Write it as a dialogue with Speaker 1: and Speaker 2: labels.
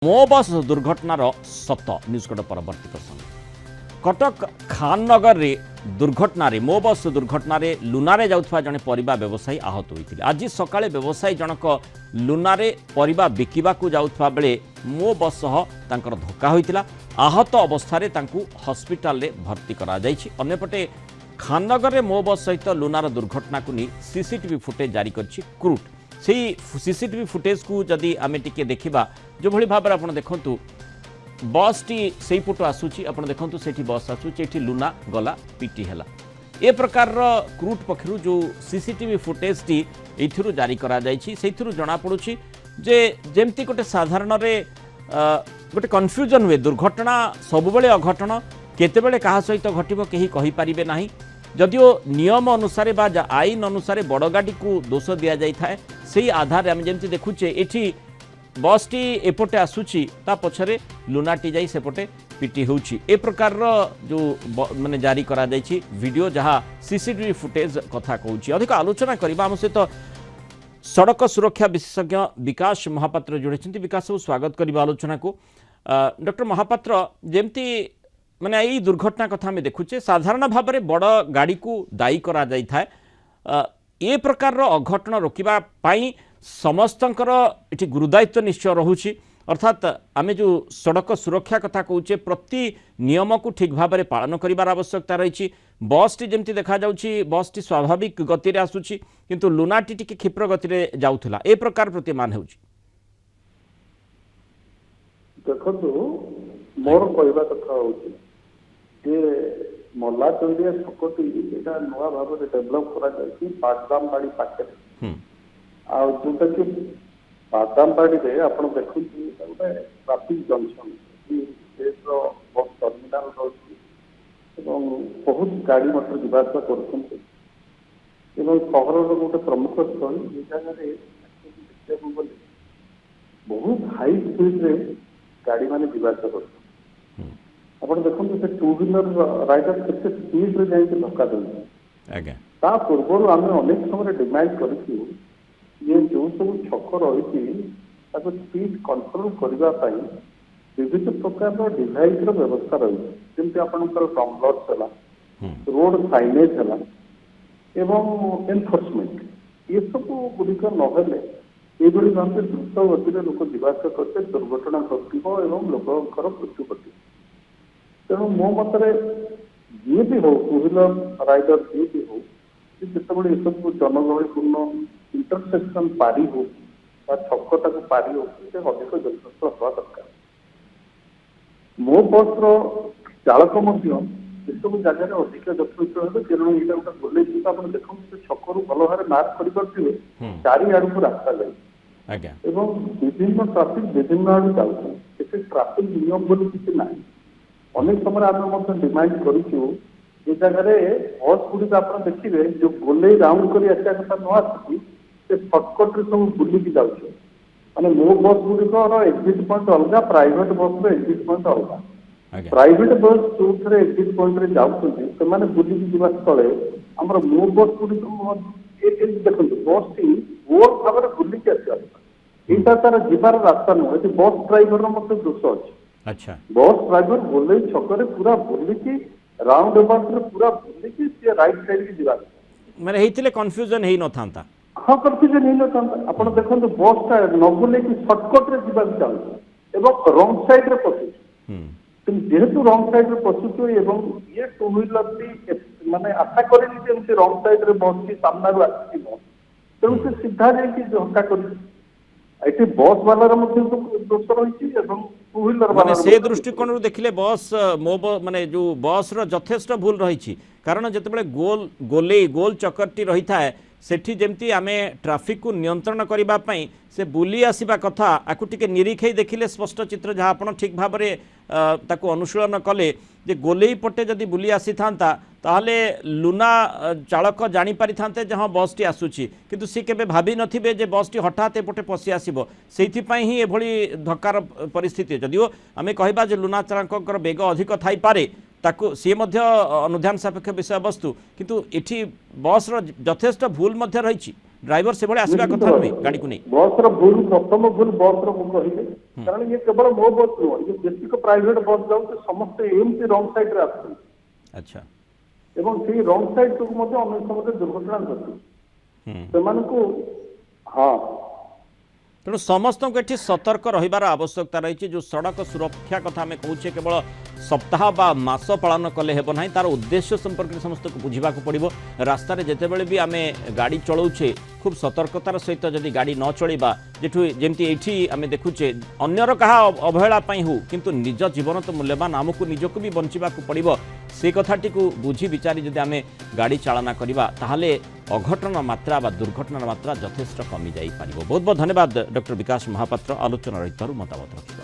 Speaker 1: ମୋ ବସ୍ ଦୁର୍ଘଟଣାର ସତ ନ୍ୟୁଜ୍ ଗୋଟେ ପରବର୍ତ୍ତୀ ପ୍ରସଙ୍ଗ। କଟକ ଖାନନଗରରେ ଦୁର୍ଘଟଣାରେ ମୋ ବସ୍ ଦୁର୍ଘଟଣାରେ ଲୁନାରେ ଯାଉଥିବା ଜଣେ ପରିବା ବ୍ୟବସାୟୀ ଆହତ ହୋଇଥିଲେ। ଆଜି ସକାଳେ ବ୍ୟବସାୟୀ ଜଣକ ଲୁନାରେ ପରିବା ବିକିବାକୁ ଯାଉଥିବା ବେଳେ ମୋ ବସ୍ ସହ ତାଙ୍କର ଧକ୍କା ହୋଇଥିଲା। ଆହତ ଅବସ୍ଥାରେ ତାଙ୍କୁ ହସ୍ପିଟାଲରେ ଭର୍ତ୍ତି କରାଯାଇଛି। ଅନ୍ୟପଟେ ଖାନନଗରରେ ମୋ ବସ୍ ସହିତ ଲୁନାର ଦୁର୍ଘଟଣାକୁ ନେଇ सीसीटीवी फुटेज जारी କରିଛି କ୍ରୁଟ୍। সেই सीसीटीवी फुटेज को जदि आम टे देखा जो भाव में आप देखु बस टी से पटु आसूची आप देखु से बस आसूची लुना गला पिटी है ए प्रकार क्रूट पक्षर जो सीसीटीवी फुटेज टी ये जारी कर जना पड़ी जे जमती गोटे साधारण गोटे कन्फ्यूजन हुए दुर्घटना सबुबले अघटन केतेबेले कहा सहित घटिबो केही कहि परिबे नाही। जदिओ नियम अनुसार बा आईन अनुसार बड़ गाड़ी को दोष दि जाए से आधार आम जमी देखुचे ये बस टी एपटे आसूची ता पछरे लुनाटी जाई सेपटे पिटी होउची ए प्रकार जो माने जारी करा जायछि वीडियो जहाँ सीसीटीवी फुटेज कथा कहूची। अधिक आलोचना करबा हम सहित सड़क सुरक्षा विशेषज्ञ विकास महापात्र जोड़े। विकास स्वागत करबा आलोचना को। डॉक्टर महापात्र जमती माने यही दुर्घटना कथा आम देखुचे साधारण भाव में बड़ गाड़ी को दायी करा जाई थाए ए प्रकार अघटन रोकबा पाई समस्तंकर इठी गुरुदायित्व निश्चय रहुछि। अर्थात आम जो सड़क सुरक्षा कथा कहूचे प्रति नियम को ठीक भाव में पालन करिवार आवश्यकता रही। बस टी जमती देखा जाउछि बस टी स्वाभाविक गति रे आसुछि किंतु लुनाटी टी क्षिप्र गति रे जाउथला ए प्रकार प्रतिमान होउछि।
Speaker 2: देखो मोर कहवा कथा होउछि जे मल्ला चंदिया छकटी एटा नवा भाव में डेवलप करा जायछि बादाम बाड़ी पाखे आ जोटा कि बादाम बाड़ी रे आपण देखु गोटे ट्राफिक जंक्शन बस टर्मिनाल रही बहुत गाड़ी मटर जावासा कर सहर गोटे प्रमुख स्थल ये जगह देखा गले बहुत हाई स्पीड रे गाड़ी माने जावासा कर देखो से टू व्हीलर राइडर के स्पीड रे जाइए धक्का देते पूर्व आम अनेक समय डिमांड कर ये जो सब छक रही स्पीड कंट्रोल करने विभिन्न प्रकार डिवाइस व्यवस्था रही जमी आपंकर टम्बलर्स है रोड साइनेज है एवं एनफोर्समेंट ये सब गुड़िक नहेले ये भाव में द्रुत गति में लोक जावासा करते दुर्घटना घटव और लोकर मृत्यु घट तेणु मो मतरे जी भी हो टू व्हीलर राइडर जी भी हो जिते ये सब जनगहलीपूर्ण इंटरसेक्शन पारी हो छकटा को पारी हो अधिक जत्नशील हवा दरकार। मो बस चालक सब जगह अधिक जत्नशील हे कारण यहाँ गोटे गोले आप देखो छकरू भल भाव मार्क करेंगे चारिआड़ को रास्ता जाए विभिन्न ट्राफिक विभिन्न आड़ जाऊँ ट्राफिक नियम बोली किसी ना अनेक समय आम डिमांड करूँ ये जगह बस गुड़िक आप देखिए जो गोले राउंड कर आसा कथा न आसुची से सर्टकट सब बुलिकी जाऊे माने मो बस गुड़िक एक्जिट पॉइंट अलग प्राइवेट बस एक्जिट पॉइंट अलग प्राइवेट बस जो एक्जिट पॉइंट रे जाऊँगी से बुलिकी जावा स्थले आम मो बस गुड़िक देखो बस टी गोल भाव में बुलिकी आसा यहाँ तार जीवार रास्ता नुह ये बस ड्राइवर दोष अच्छे।
Speaker 1: अच्छा
Speaker 2: बस ड्राइवर गोले छक पूरा बुलिकी राउंड अबाउट पूरा बुलिकी सी राइट साइड की जीवा
Speaker 1: माने हेतिले कन्फ्यूजन हेई न थांता।
Speaker 2: हाँ कन्फ्यूजन ही न आप देखो बसटा न बुले सर्टकट रे जीवा चाहूँ एवं रंग साइड रे पशु जेहेतु रंग साइड रे पशुचु एवं ये टू व्हीलर भी माने आशा करेनि जे रंग साइड रे बस की सामना आसीबो तेणु से सीधा जाइए धक्का कर बस वालार दोष रही टू व्हीलर
Speaker 1: माने से दृष्टिकोण देखिले बस माने जो बस रो यथेष्ट भूल रही कारण जितेबाला गोल चक्करटी रही थाए सेठी जेमती आमे ट्रैफिक को नियंत्रण करिबा पई से बुली आसीबा कथा आकु टिके निरीखै देखिले स्पष्ट चित्र जहाँ आपण ठीक भाव में ताकू अनुशीलन कले जे गोलेई पटे जदि बुली आसी थांता ताहले लुना चालक जानी पारि थांते जहाँ बस टी आसुची किंतु सी केबे भाबी नथिबे जे बस टी हठात एपटे पशि आसीबो सेइथि पई ही एभली धक्कार परिस्थिति जदिओ आमे कहबा जे लुना चालककर बेग अधिक थाई पारे ताकू सी अनुध्यान सापेक्ष विषय वस्तु किंतु एठी बस रो यथेष्ट भूल मध्य रही ड्राइवर से भाई आसवा
Speaker 2: निश्चित
Speaker 1: कथा
Speaker 2: भावे।
Speaker 1: नुहे गाड़ी को नहीं
Speaker 2: बस भूल प्रथम भूल बस रो कहिए कारण ये केवल मो बस नुह ये जेतिक प्राइवेट बस जाऊँ समस्ते एमती रंग साइड रे आसुଛନ୍ତି
Speaker 1: अच्छा
Speaker 2: ଏବଂ ସେଇ ରଙ୍ଗ ସାଇଡ୍ କୁ ମଧ୍ୟ ଅନେକ ସମୟରେ ଦୁର୍ଘଟଣା ଘଟୁଛି
Speaker 1: हम्म
Speaker 2: ସେମାନଙ୍କୁ ହଁ
Speaker 1: तेणु समस्त को एठी सतर्क रहिबार आवश्यकता रही जो सड़क सुरक्षा कथा आम कहूचे केवल सप्ताह बा मास पालन कले हेब ना तार उद्देश्य संपर्क में समस्त को बुझा पड़ो रास्तार जितेबले भी आम गाड़ी चलाऊे खूब सतर्कतार सहित जदि गाड़ी न चलवा जेठू जमी ये आम देखुचे अन्यर क्या अवहेला हो किंतु निज जीवन तो मूल्यवान आमको निजक भी बंचा पड़ो से कथाटी को बुझी विचारी जदि आम गाड़ी चालना करवा ताहले अघटन मात्रा बा दुर्घटनार मात्रा यथेष्ट कमी जाई पारिबो। बहुत बहुत धन्यवाद डॉक्टर विकास महापात्र आलोचना रहित मतामत रखिबा।